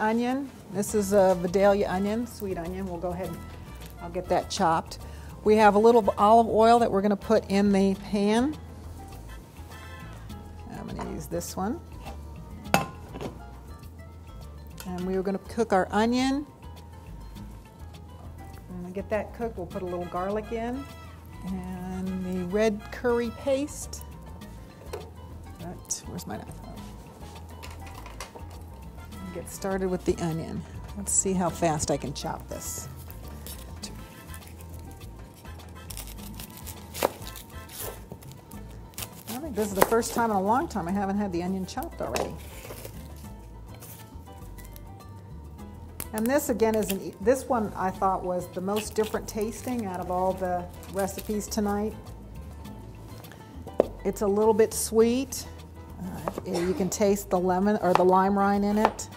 onion. This is a Vidalia onion, sweet onion. We'll go ahead and I'll get that chopped. We have a little olive oil that we're going to put in the pan. I'm going to use this one. And we are going to cook our onion. When we get that cooked, we'll put a little garlic in and the red curry paste. Where's my knife? Get started with the onion. Let's see how fast I can chop this. I think this is the first time in a long time I haven't had the onion chopped already. And this again this one I thought was the most different tasting out of all the recipes tonight. It's a little bit sweet. You can taste the lemon or the lime rind in it.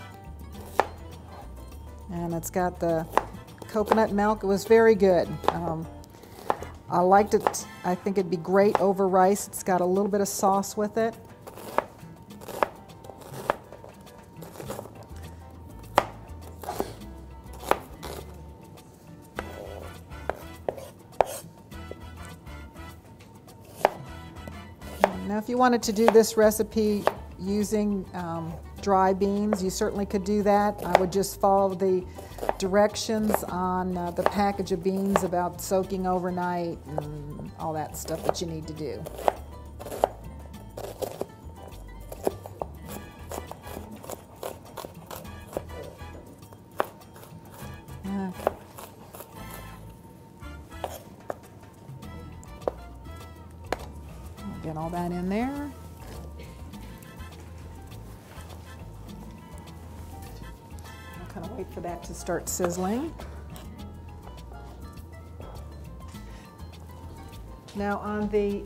And it's got the coconut milk. It was very good. I liked it. I think it'd be great over rice. It's got a little bit of sauce with it. Now, if you wanted to do this recipe using dry beans, you certainly could do that. I would just follow the directions on the package of beans about soaking overnight and all that stuff that you need to do. Okay. Get all that in there. I'll kind of wait for that to start sizzling. Now on the,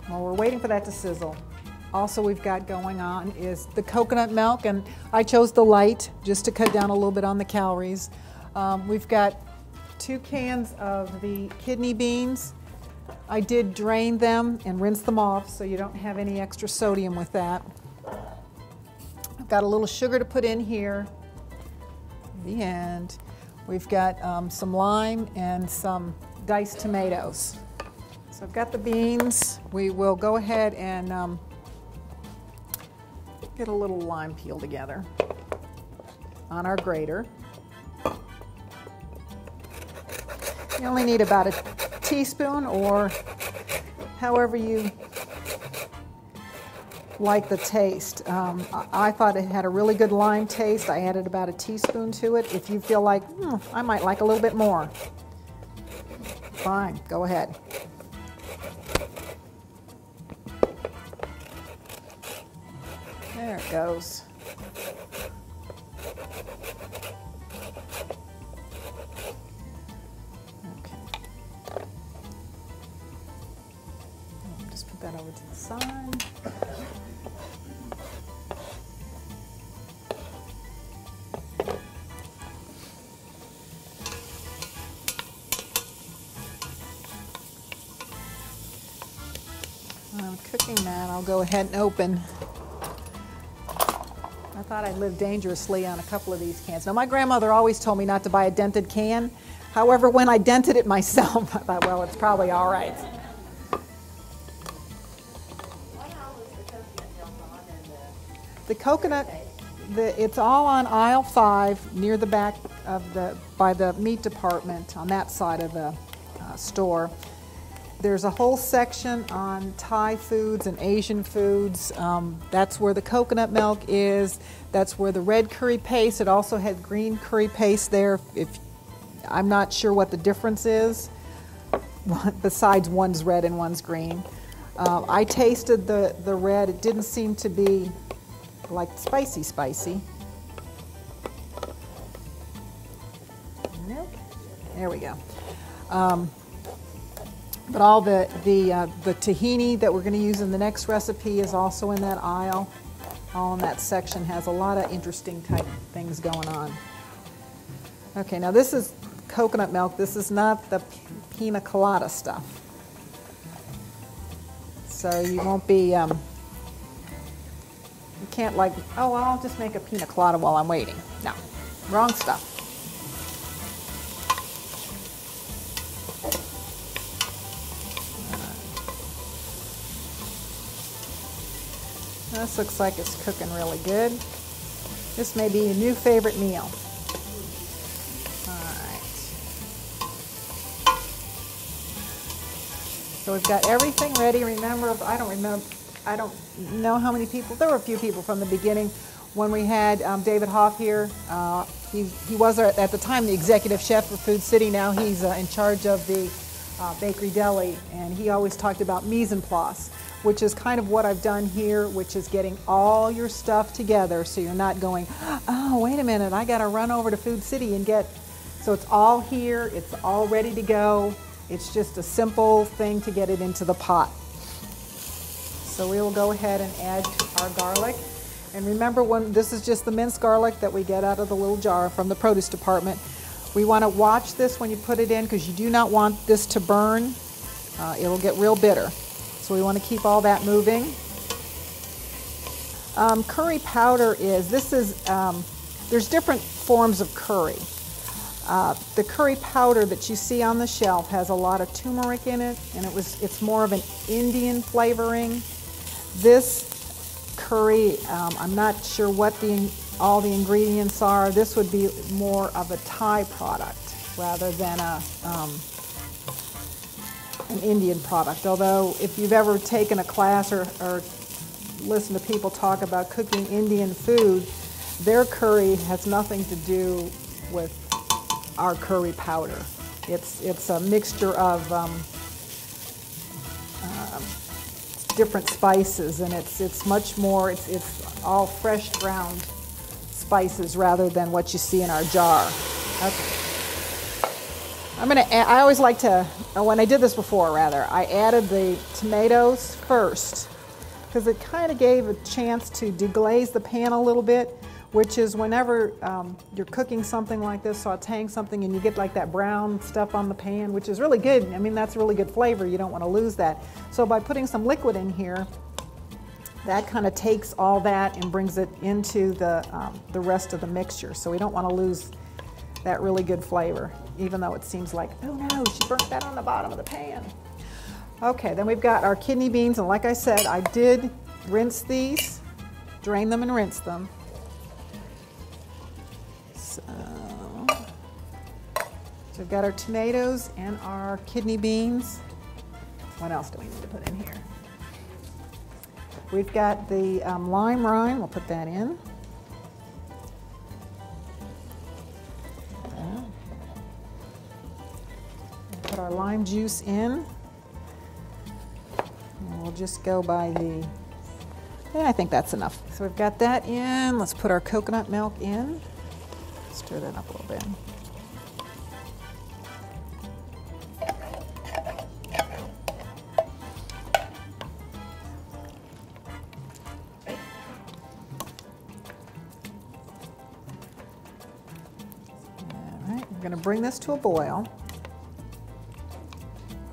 while we're waiting for that to sizzle, also we've got going on is the coconut milk, and I chose the light just to cut down a little bit on the calories. We've got 2 cans of the kidney beans. I did drain them and rinse them off so you don't have any extra sodium with that. I've got a little sugar to put in here at the end. We've got some lime and some diced tomatoes. So I've got the beans. We will go ahead and get a little lime peel together on our grater. You only need about a teaspoon, or however you like the taste. I thought it had a really good lime taste. I added about a teaspoon to it. If you feel like, I might like a little bit more, fine, go ahead. There it goes. That over to the side. While I'm cooking that, I'll go ahead and open. I thought I'd live dangerously on a couple of these cans. Now, my grandmother always told me not to buy a dented can. However, when I dented it myself, I thought, well, it's probably all right. The coconut, it's all on aisle 5 near the back of by the meat department on that side of the store. There's a whole section on Thai foods and Asian foods. That's where the coconut milk is. That's where the red curry paste. It also had green curry paste there. I'm not sure what the difference is, besides one's red and one's green. I tasted the red. It didn't seem to be like spicy. Nope. There we go. But all the tahini that we're going to use in the next recipe is also in that aisle. All in that section has a lot of interesting type things going on. Okay, now this is coconut milk. This is not the pina colada stuff. So you won't be can't like, oh, well, I'll just make a pina colada while I'm waiting. No, wrong stuff. This looks like it's cooking really good. This may be a new favorite meal. All right. So we've got everything ready. Remember, I don't know how many people. There were a few people from the beginning when we had David Hoff here. He was at the time the executive chef for Food City. Now he's in charge of the bakery deli, and he always talked about mise en place, which is kind of what I've done here, which is getting all your stuff together so you're not going, oh, wait a minute, I got to run over to Food City and get, so it's all here, it's all ready to go. It's just a simple thing to get it into the pot. So we will go ahead and add our garlic. And remember, when this is just the minced garlic that we get out of the little jar from the produce department. We want to watch this when you put it in because you do not want this to burn. It'll get real bitter. So we want to keep all that moving. Curry powder there's different forms of curry. The curry powder that you see on the shelf has a lot of turmeric in it, and it's more of an Indian flavoring. This curry, I'm not sure what all the ingredients are. This would be more of a Thai product rather than an Indian product. Although if you've ever taken a class or listened to people talk about cooking Indian food, their curry has nothing to do with our curry powder. It's a mixture of different spices, and it's much more, it's all fresh ground spices rather than what you see in our jar. Okay. I always like to, when I did this before rather, I added the tomatoes first because it kind of gave a chance to deglaze the pan a little bit, which is whenever you're cooking something like this, sauteing something, and you get like that brown stuff on the pan, which is really good. I mean, that's really good flavor. You don't want to lose that. So by putting some liquid in here, that kind of takes all that and brings it into the rest of the mixture. So we don't want to lose that really good flavor, even though it seems like, oh no, she burnt that on the bottom of the pan. Okay, then we've got our kidney beans, and like I said, I did rinse these, drain them and rinse them. So we've got our tomatoes and our kidney beans. What else do we need to put in here? We've got the lime rind. We'll put that in. We'll put our lime juice in. And we'll just go by I think that's enough. So we've got that in. Let's put our coconut milk in. Stir that up a little bit. We're going to bring this to a boil.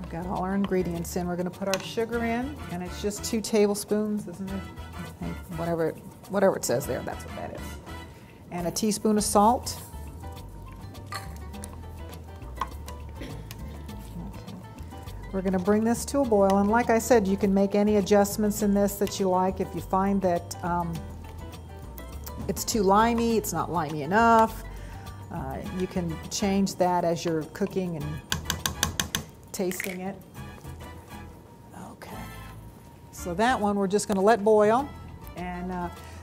We've got all our ingredients in. We're going to put our sugar in, and it's just 2 tablespoons, isn't it? I think whatever it says there, that's what that is. And a teaspoon of salt. Okay. We're going to bring this to a boil, and like I said, you can make any adjustments in this that you like. If you find that it's too limey, it's not limey enough, you can change that as you're cooking and tasting it. Okay, so that one we're just going to let boil, and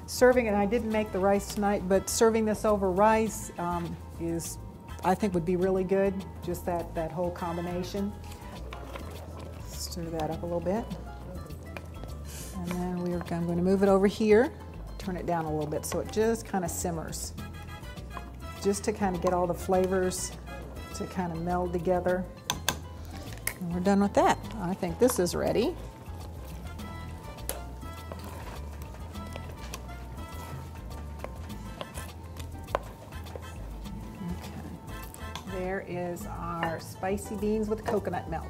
serving it. I didn't make the rice tonight, but serving this over rice I think would be really good. Just that whole combination. Stir that up a little bit, and then I'm going to move it over here. Turn it down a little bit so it just kind of simmers, just to kind of get all the flavors to kind of meld together. And we're done with that. I think this is ready. Okay. There is our spicy beans with coconut milk.